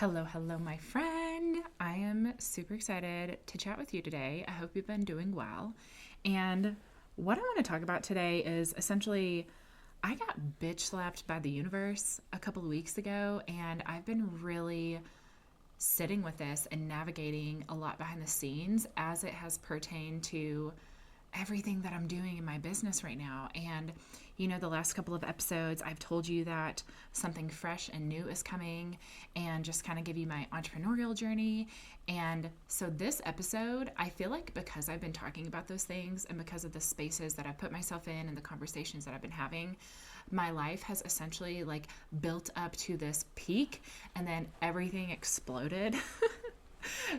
Hello, my friend. I am super excited to chat with you today. I hope you've been doing well. And what I want to talk about today is essentially I got bitch slapped by the universe a couple of weeks ago, and I've been really sitting with this and navigating a lot behind the scenes as it has pertained to everything that I'm doing in my business right now. And, the last couple of episodes, I've told you that something fresh and new is coming and just kind of give you my entrepreneurial journey. And so, this episode, I feel like because I've been talking about those things and because of the spaces that I've put myself in and the conversations that I've been having, my life has essentially like built up to this peak and then everything exploded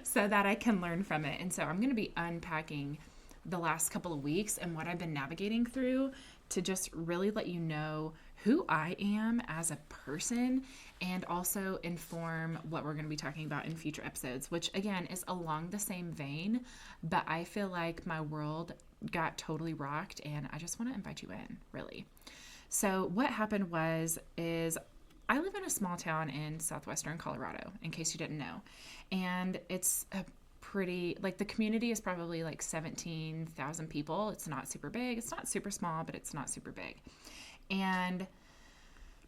so that I can learn from it. And so, I'm going to be unpacking the last couple of weeks and what I've been navigating through to just really let you know who I am as a person and also inform what we're going to be talking about in future episodes, which again is along the same vein, but I feel like my world got totally rocked and I just want to invite you in, really. So what happened is I live in a small town in southwestern Colorado, in case you didn't know. And it's a pretty, like, the community is probably like 17,000 people. It's not super big. It's not super small, but it's not super big. And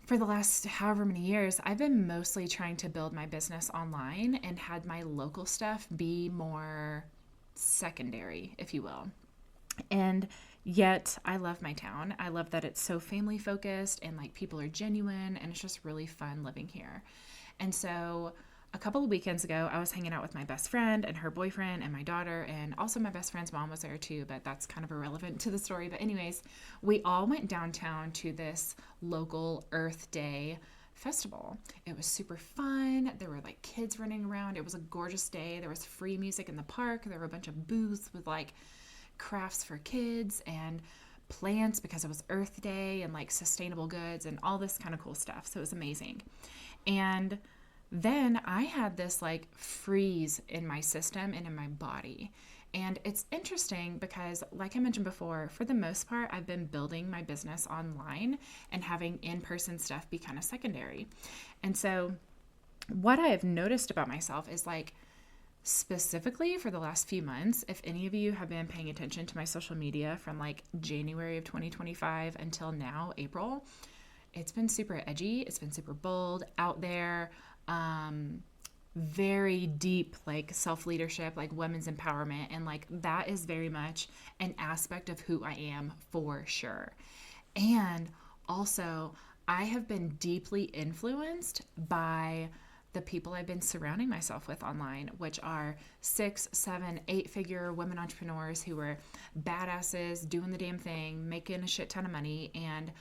for the last however many years, I've been mostly trying to build my business online and had my local stuff be more secondary, if you will. And yet I love my town. I love that it's so family focused and like people are genuine and it's just really fun living here. And so a couple of weekends ago, I was hanging out with my best friend and her boyfriend and my daughter, and also my best friend's mom was there too, but that's kind of irrelevant to the story. But anyways, we all went downtown to this local Earth Day festival. It was super fun. There were like kids running around. It was a gorgeous day. There was free music in the park. There were a bunch of booths with like crafts for kids and plants because it was Earth Day and like sustainable goods and all this kind of cool stuff. So it was amazing. And then I had this like freeze in my system and in my body. And it's interesting because, like I mentioned before, for the most part, I've been building my business online and having in-person stuff be kind of secondary. And so what I have noticed about myself is like, specifically for the last few months, if any of you have been paying attention to my social media from like January of 2025 until now, April, it's been super edgy. It's been super bold, out there, very deep, like self-leadership, like women's empowerment. And like that is very much an aspect of who I am for sure. And also, I have been deeply influenced by the people I've been surrounding myself with online, which are 6, 7, 8-figure women entrepreneurs who are badasses, doing the damn thing, making a shit ton of money. And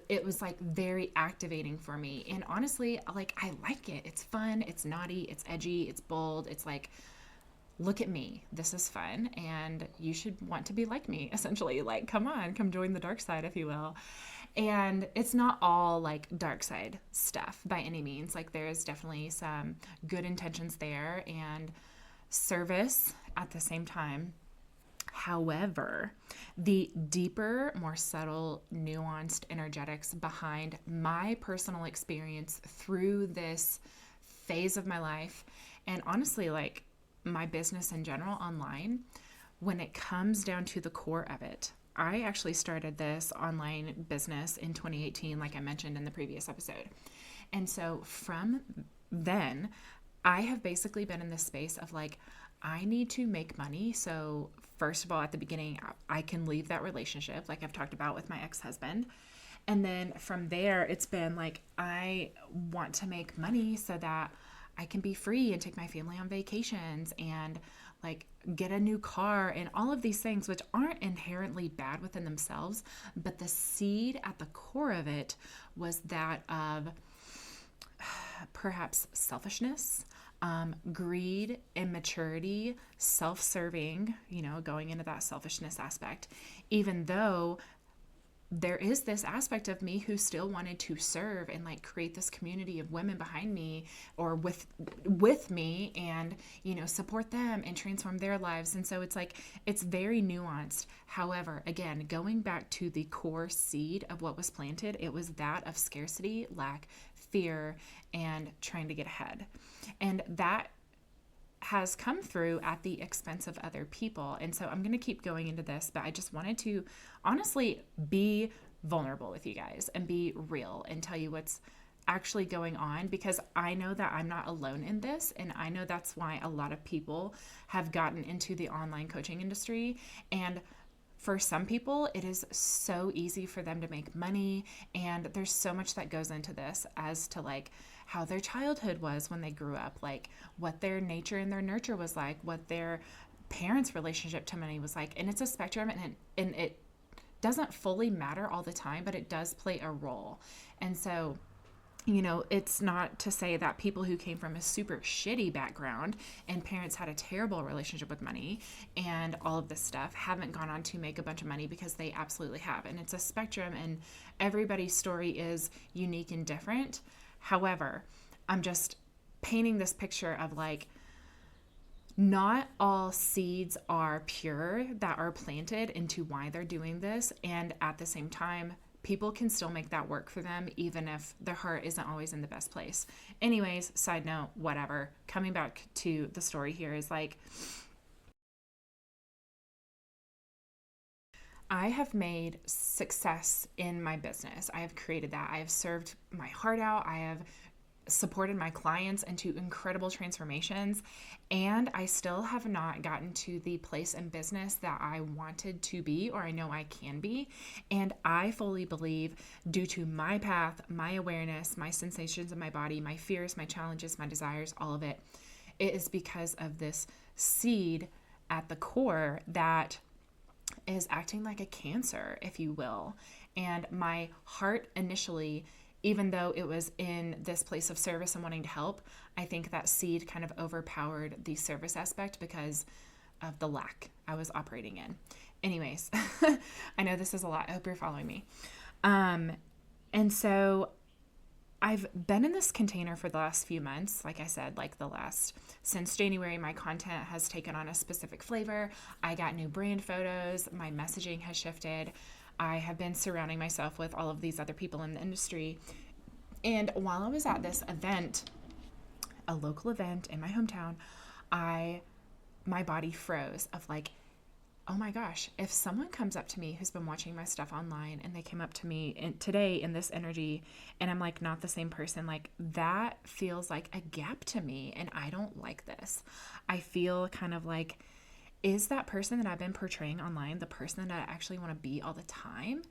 it was like very activating for me. And honestly, like I like it. It's fun. It's naughty. It's edgy. It's bold. It's like, look at me. This is fun. And you should want to be like me, essentially. Like, come on, come join the dark side, if you will. And it's not all like dark side stuff by any means. Like there's definitely some good intentions there and service at the same time. However, the deeper, more subtle, nuanced energetics behind my personal experience through this phase of my life, and honestly, like my business in general online, when it comes down to the core of it, I actually started this online business in 2018, like I mentioned in the previous episode. And so from then, I have basically been in this space of like, I need to make money. So first of all, at the beginning, I can leave that relationship, like I've talked about with my ex-husband. And then from there, it's been like, I want to make money so that I can be free and take my family on vacations and like get a new car and all of these things, which aren't inherently bad within themselves. But the seed at the core of it was that of perhaps selfishness, greed, immaturity, self-serving, going into that selfishness aspect, even though there is this aspect of me who still wanted to serve and like create this community of women behind me or with me and support them and transform their lives. And so it's like it's very nuanced. However, again, going back to the core seed of what was planted, it was that of scarcity, lack, fear and trying to get ahead. And that has come through at the expense of other people. And so I'm going to keep going into this, but I just wanted to honestly be vulnerable with you guys and be real and tell you what's actually going on, because I know that I'm not alone in this. And I know that's why a lot of people have gotten into the online coaching industry. And for some people, it is so easy for them to make money. And there's so much that goes into this as to like how their childhood was when they grew up, like what their nature and their nurture was like, what their parents' relationship to money was like. And it's a spectrum, and it doesn't fully matter all the time, but it does play a role. And so, you know, it's not to say that people who came from a super shitty background and parents had a terrible relationship with money and all of this stuff haven't gone on to make a bunch of money, because they absolutely have. And it's a spectrum, and everybody's story is unique and different. However, I'm just painting this picture of like, not all seeds are pure that are planted into why they're doing this. And at the same time, people can still make that work for them, even if their heart isn't always in the best place. Anyways, side note, whatever. Coming back to the story here is like, I have made success in my business. I have created that. I have served my heart out. I have supported my clients into incredible transformations, and I still have not gotten to the place in business that I wanted to be, or I know I can be. And I fully believe, due to my path, my awareness, my sensations in my body, my fears, my challenges, my desires, all of it, it is because of this seed at the core that is acting like a cancer, if you will. And my heart initially, even though it was in this place of service and wanting to help, I think that seed kind of overpowered the service aspect because of the lack I was operating in. Anyways, I know this is a lot. I hope you're following me. And so I've been in this container for the last few months. Like I said, since January, my content has taken on a specific flavor. I got new brand photos. My messaging has shifted. I have been surrounding myself with all of these other people in the industry. And while I was at this event, a local event in my hometown, my body froze of like, oh my gosh, if someone comes up to me who's been watching my stuff online and they came up to me today in this energy and I'm like not the same person, like that feels like a gap to me, and I don't like this. I feel kind of like, is that person that I've been portraying online the person that I actually want to be all the time?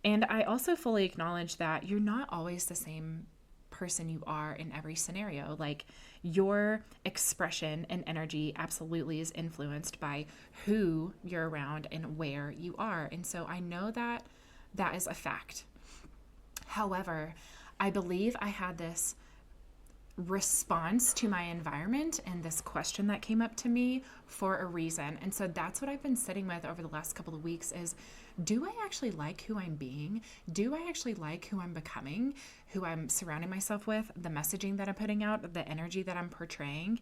And I also fully acknowledge that you're not always the same person you are in every scenario. Like, your expression and energy absolutely is influenced by who you're around and where you are. And so I know that that is a fact. However, I believe I had this response to my environment and this question that came up to me for a reason. And so that's what I've been sitting with over the last couple of weeks is, do I actually like who I'm being? Do I actually like who I'm becoming, who I'm surrounding myself with, the messaging that I'm putting out, the energy that I'm portraying?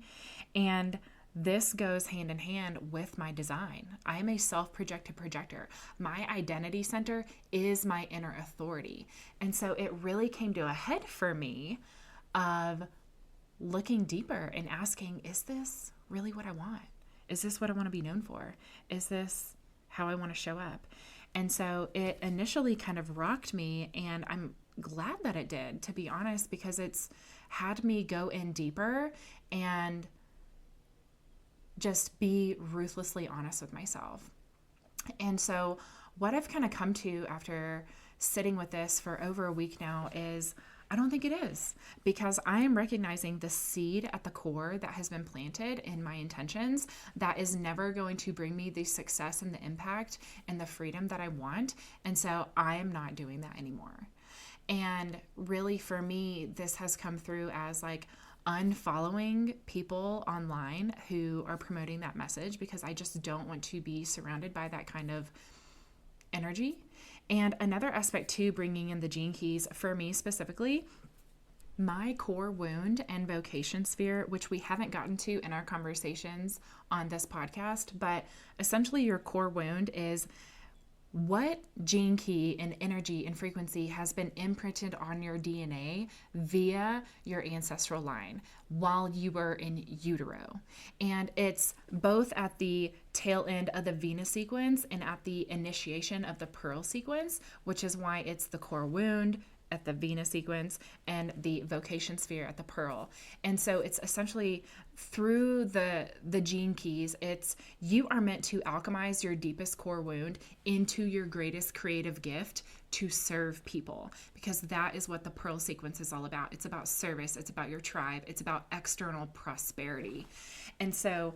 And this goes hand in hand with my design. I am a self-projected projector. My identity center is my inner authority. And so it really came to a head for me of looking deeper and asking, is this really what I want? Is this what I want to be known for? Is this how I want to show up? And so it initially kind of rocked me, and I'm glad that it did, to be honest, because it's had me go in deeper and just be ruthlessly honest with myself. And so what I've kind of come to after sitting with this for over a week now is, I don't think it is, because I am recognizing the seed at the core that has been planted in my intentions that is never going to bring me the success and the impact and the freedom that I want. And so I am not doing that anymore. And really for me, this has come through as like unfollowing people online who are promoting that message, because I just don't want to be surrounded by that kind of energy. And another aspect too, bringing in the gene keys for me specifically, my core wound and vocation sphere, which we haven't gotten to in our conversations on this podcast, but essentially your core wound is what gene key and energy and frequency has been imprinted on your DNA via your ancestral line while you were in utero. And it's both at the tail end of the Venus sequence and at the initiation of the Pearl sequence, which is why it's the core wound at the Venus sequence and the vocation sphere at the Pearl. And so it's essentially through the gene keys, it's you are meant to alchemize your deepest core wound into your greatest creative gift to serve people, because that is what the Pearl sequence is all about. It's about service, it's about your tribe, it's about external prosperity. And so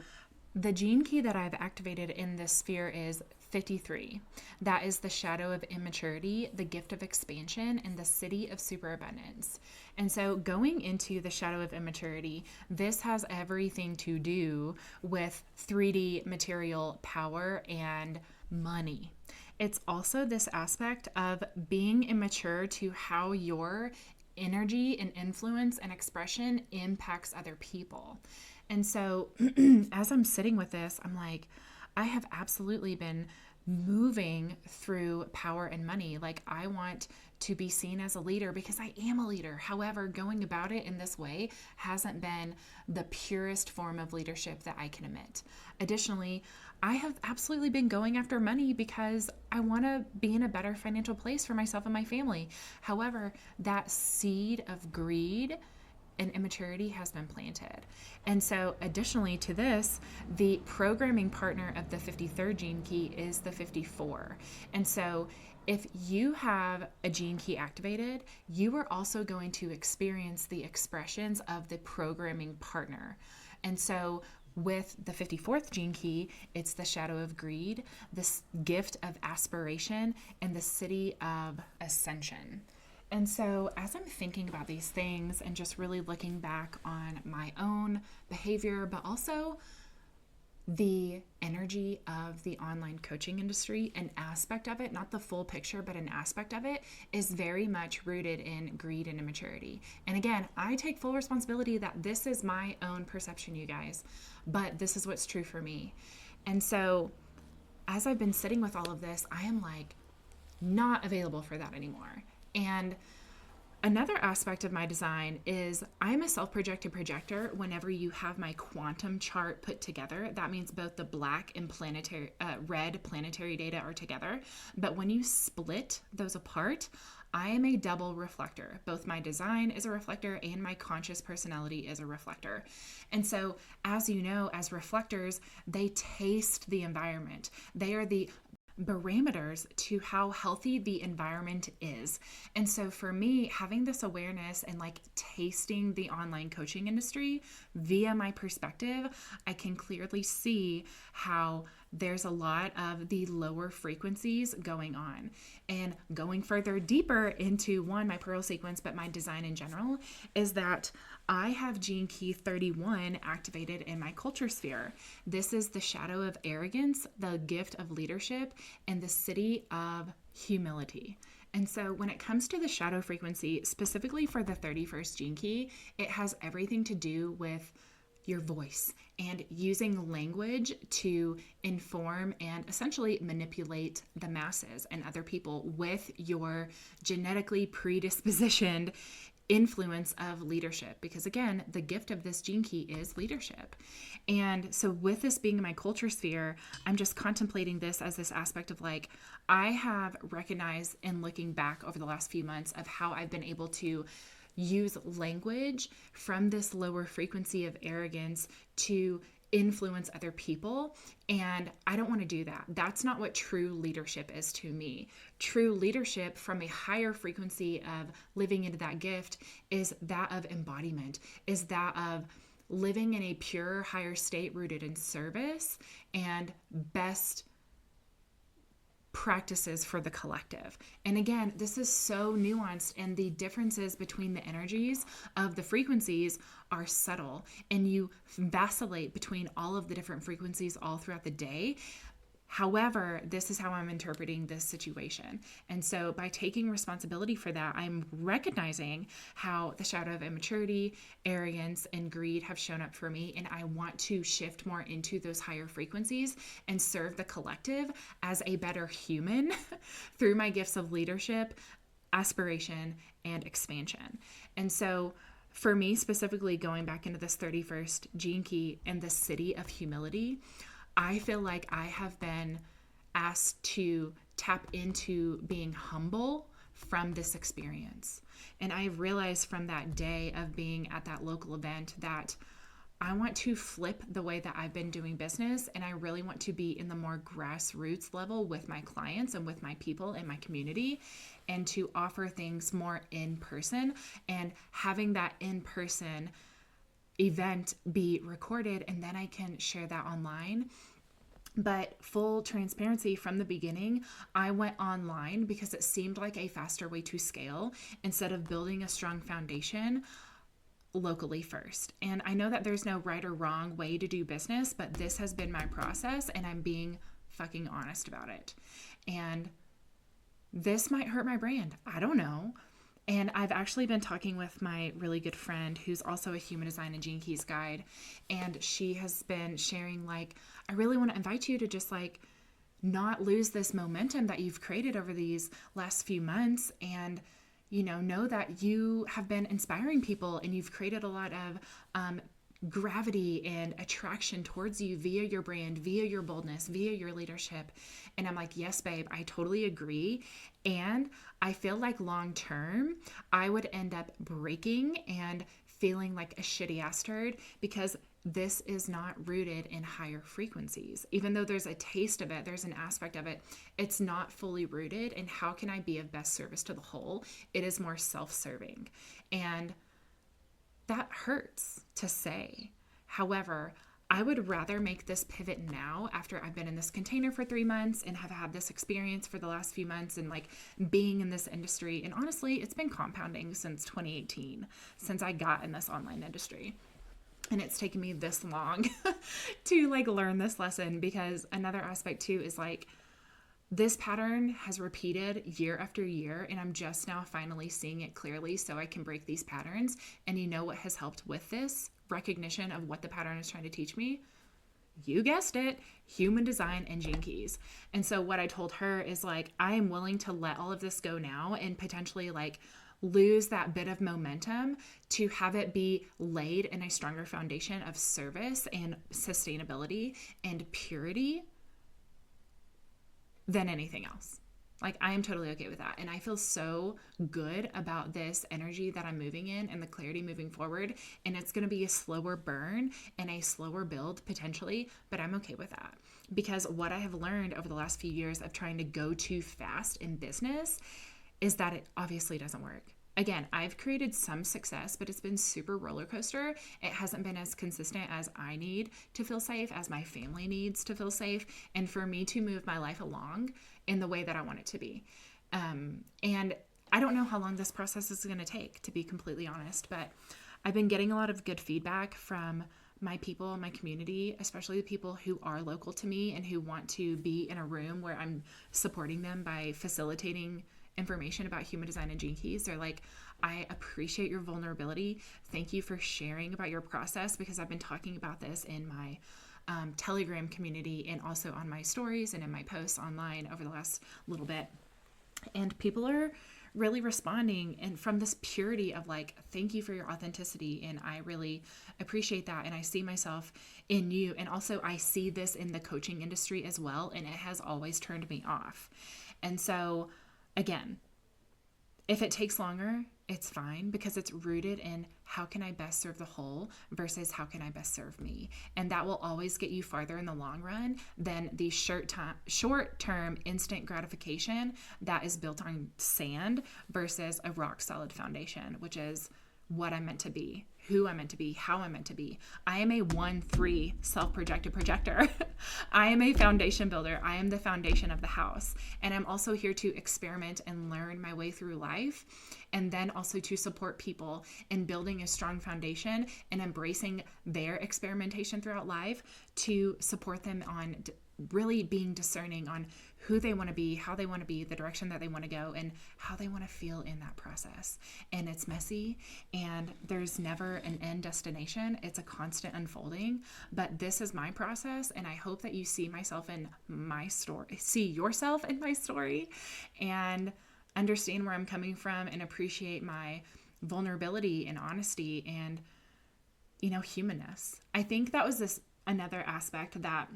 the gene key that I've activated in this sphere is 53. That is the shadow of immaturity, the gift of expansion, and the city of superabundance. And so going into the shadow of immaturity, this has everything to do with 3D material power and money. It's also this aspect of being immature to how your energy and influence and expression impacts other people. And so as I'm sitting with this, I'm like, I have absolutely been moving through power and money. Like, I want to be seen as a leader because I am a leader. However, going about it in this way hasn't been the purest form of leadership that I can emit. Additionally, I have absolutely been going after money because I want to be in a better financial place for myself and my family. However, that seed of greed and immaturity has been planted. And so additionally to this, the programming partner of the 53rd gene key is the 54. And so if you have a gene key activated, you are also going to experience the expressions of the programming partner. And so with the 54th gene key, it's the shadow of greed, this gift of aspiration, and the city of ascension. And so as I'm thinking about these things and just really looking back on my own behavior, but also the energy of the online coaching industry, an aspect of it, not the full picture, but an aspect of it is very much rooted in greed and immaturity. And again, I take full responsibility that this is my own perception, you guys, but this is what's true for me. And so as I've been sitting with all of this, I am like not available for that anymore. And another aspect of my design is I'm a self-projected projector. Whenever you have my quantum chart put together, that means both the black and red planetary data are together. But when you split those apart, I am a double reflector. Both my design is a reflector and my conscious personality is a reflector. And so, as you know, as reflectors, they taste the environment. They are the barometers to how healthy the environment is. And so for me, having this awareness and like tasting the online coaching industry via my perspective, I can clearly see how there's a lot of the lower frequencies going on. And going further deeper into my Pearl sequence, but my design in general, is that I have gene key 31 activated in my culture sphere. This is the shadow of arrogance, the gift of leadership, and the city of humility. And so when it comes to the shadow frequency, specifically for the 31st gene key, it has everything to do with your voice and using language to inform and essentially manipulate the masses and other people with your genetically predispositioned influence of leadership. Because again, the gift of this gene key is leadership. And so with this being in my culture sphere, I'm just contemplating this as this aspect of like, I have recognized and looking back over the last few months of how I've been able to use language from this lower frequency of arrogance to influence other people. And I don't want to do that. That's not what true leadership is to me. True leadership from a higher frequency of living into that gift is that of embodiment, is that of living in a pure higher state rooted in service and best practices for the collective. And again, this is so nuanced, and the differences between the energies of the frequencies are subtle, and you vacillate between all of the different frequencies all throughout the day. However, this is how I'm interpreting this situation. And so by taking responsibility for that, I'm recognizing how the shadow of immaturity, arrogance, and greed have shown up for me. And I want to shift more into those higher frequencies and serve the collective as a better human through my gifts of leadership, aspiration, and expansion. And so for me, specifically going back into this 31st gene key and the city of humility, I feel like I have been asked to tap into being humble from this experience. And I realized from that day of being at that local event that I want to flip the way that I've been doing business, and I really want to be in the more grassroots level with my clients and with my people in my community, and to offer things more in person, and having that in person event be recorded, and then I can share that online. But full transparency, from the beginning, I went online because it seemed like a faster way to scale instead of building a strong foundation locally first. And I know that there's no right or wrong way to do business, but this has been my process, and I'm being fucking honest about it. And this might hurt my brand. I don't know. And I've actually been talking with my really good friend who's also a human design and gene keys guide. And she has been sharing, like, I really want to invite you to just like not lose this momentum that you've created over these last few months, and know that you have been inspiring people, and you've created a lot of gravity and attraction towards you via your brand, via your boldness, via your leadership. And I'm like, yes, babe, I totally agree. And I feel like long term, I would end up breaking and feeling like a shitty ass turd because this is not rooted in higher frequencies. Even though there's a taste of it, there's an aspect of it, it's not fully rooted in how can I be of best service to the whole. It is more self-serving. And that hurts to say. However, I would rather make this pivot now after I've been in this container for 3 months and have had this experience for the last few months and like being in this industry. And honestly, it's been compounding since 2018, since I got in this online industry. And it's taken me this long to like learn this lesson, because another aspect too is like this pattern has repeated year after year, and I'm just now finally seeing it clearly so I can break these patterns. And you know what has helped with this recognition of what the pattern is trying to teach me? You guessed it, human design and gene keys. And so what I told her is like, I am willing to let all of this go now and potentially like lose that bit of momentum to have it be laid in a stronger foundation of service and sustainability and purity than anything else. Like, I am totally okay with that. And I feel so good about this energy that I'm moving in and the clarity moving forward. And it's going to be a slower burn and a slower build potentially, but I'm okay with that. Because what I have learned over the last few years of trying to go too fast in business is that it obviously doesn't work. Again, I've created some success, but it's been super roller coaster. It hasn't been as consistent as I need to feel safe, as my family needs to feel safe, and for me to move my life along in the way that I want it to be. And I don't know how long this process is going to take, to be completely honest, but I've been getting a lot of good feedback from my people, my community, especially the people who are local to me and who want to be in a room where I'm supporting them by facilitating information about human design and gene keys. They're like, I appreciate your vulnerability. Thank you for sharing about your process, because I've been talking about this in my Telegram community and also on my stories and in my posts online over the last little bit. And people are really responding, and from this purity of like, thank you for your authenticity, and I really appreciate that, and I see myself in you. And also I see this in the coaching industry as well, and it has always turned me off. And so again, if it takes longer, it's fine, because it's rooted in how can I best serve the whole versus how can I best serve me. And that will always get you farther in the long run than the short-term instant gratification that is built on sand versus a rock solid foundation, which is what I'm meant to be, who I'm meant to be, how I'm meant to be. I am a 1-3 self-projected projector. I am a foundation builder. I am the foundation of the house. And I'm also here to experiment and learn my way through life. And then also to support people in building a strong foundation and embracing their experimentation throughout life, to support them on really being discerning on who they want to be, how they want to be, the direction that they want to go, and how they want to feel in that process. And it's messy, and there's never an end destination. It's a constant unfolding, but this is my process, and I hope that you see yourself in my story, and understand where I'm coming from, and appreciate my vulnerability and honesty and, humanness. I think that was another aspect that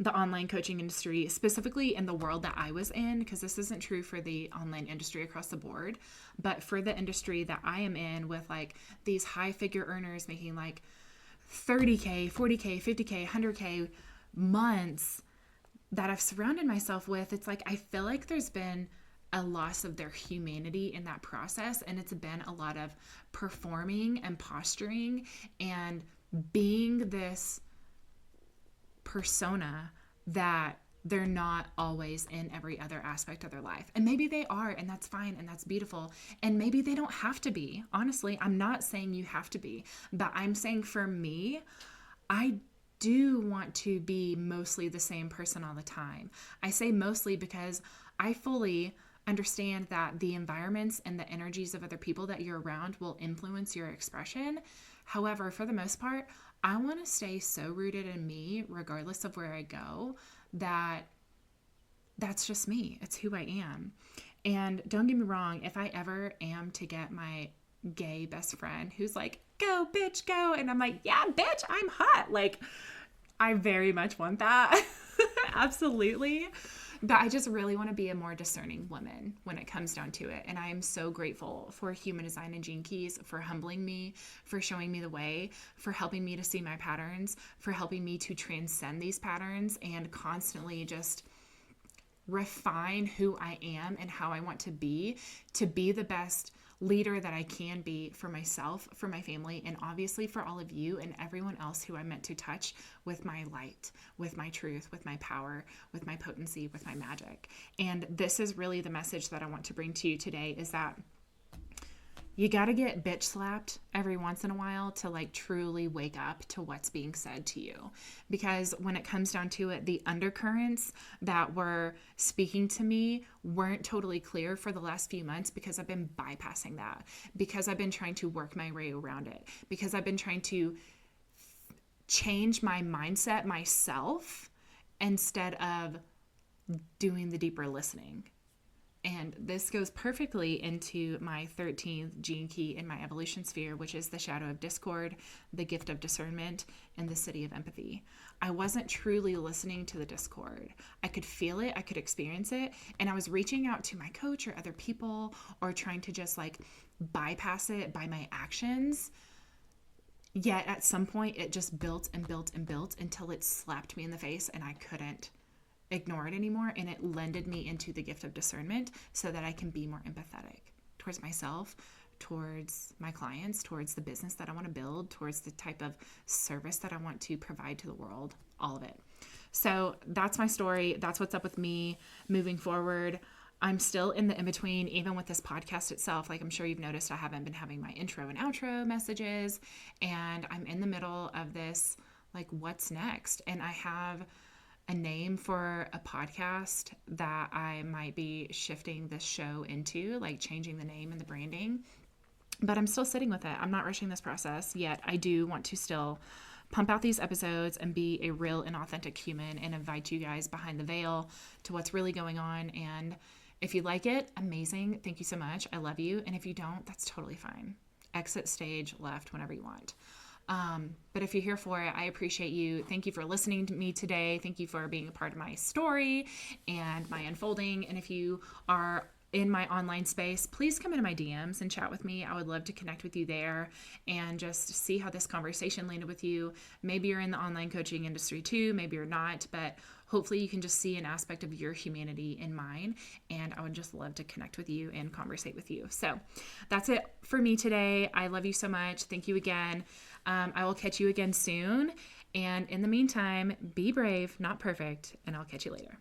the online coaching industry, specifically in the world that I was in, because this isn't true for the online industry across the board, but for the industry that I am in, with like these high figure earners making like 30K, 40K, 50K, 100K months that I've surrounded myself with, it's like I feel like there's been a loss of their humanity in that process. And it's been a lot of performing and posturing and being this persona that they're not always in every other aspect of their life. And maybe they are, and that's fine, and that's beautiful. And maybe they don't have to be. Honestly, I'm not saying you have to be, but I'm saying for me, I do want to be mostly the same person all the time. I say mostly because I fully understand that the environments and the energies of other people that you're around will influence your expression. However, for the most part, I want to stay so rooted in me, regardless of where I go, that's just me. It's who I am. And don't get me wrong, if I ever am to get my gay best friend who's like, go, bitch, go. And I'm like, yeah, bitch, I'm hot. Like, I very much want that. Absolutely. But I just really want to be a more discerning woman when it comes down to it. And I am so grateful for Human Design and Gene Keys for humbling me, for showing me the way, for helping me to see my patterns, for helping me to transcend these patterns and constantly just refine who I am and how I want to be the best leader that I can be for myself, for my family, and obviously for all of you and everyone else who I'm meant to touch with my light, with my truth, with my power, with my potency, with my magic. And this is really the message that I want to bring to you today, is that you got to get bitch slapped every once in a while to like truly wake up to what's being said to you. Because when it comes down to it, the undercurrents that were speaking to me weren't totally clear for the last few months, because I've been bypassing that, because I've been trying to work my way around it, because I've been trying to change my mindset myself instead of doing the deeper listening. And this goes perfectly into my 13th gene key in my evolution sphere, which is the shadow of discord, the gift of discernment, and the city of empathy. I wasn't truly listening to the discord. I could feel it, I could experience it, and I was reaching out to my coach or other people, or trying to just like bypass it by my actions. Yet at some point it just built and built and built until it slapped me in the face and I couldn't ignore it anymore, and it lended me into the gift of discernment so that I can be more empathetic towards myself, towards my clients, towards the business that I want to build, towards the type of service that I want to provide to the world, all of it. So that's my story. That's what's up with me moving forward. I'm still in the in-between, even with this podcast itself. Like I'm sure you've noticed, I haven't been having my intro and outro messages, and I'm in the middle of this, like, what's next? And I have a name for a podcast that I might be shifting this show into, like changing the name and the branding, but I'm still sitting with it. I'm not rushing this process yet. I do want to still pump out these episodes and be a real and authentic human and invite you guys behind the veil to what's really going on. And if you like it, amazing. Thank you so much. I love you. And if you don't, that's totally fine. Exit stage left whenever you want. But if you're here for it, I appreciate you. Thank you for listening to me today. Thank you for being a part of my story and my unfolding. And if you are in my online space, please come into my DMs and chat with me. I would love to connect with you there and just see how this conversation landed with you. Maybe you're in the online coaching industry too, maybe you're not, but hopefully you can just see an aspect of your humanity in mine, and I would just love to connect with you and conversate with you. So that's it for me today. I love you so much. Thank you again. I will catch you again soon. And in the meantime, be brave, not perfect, and I'll catch you later.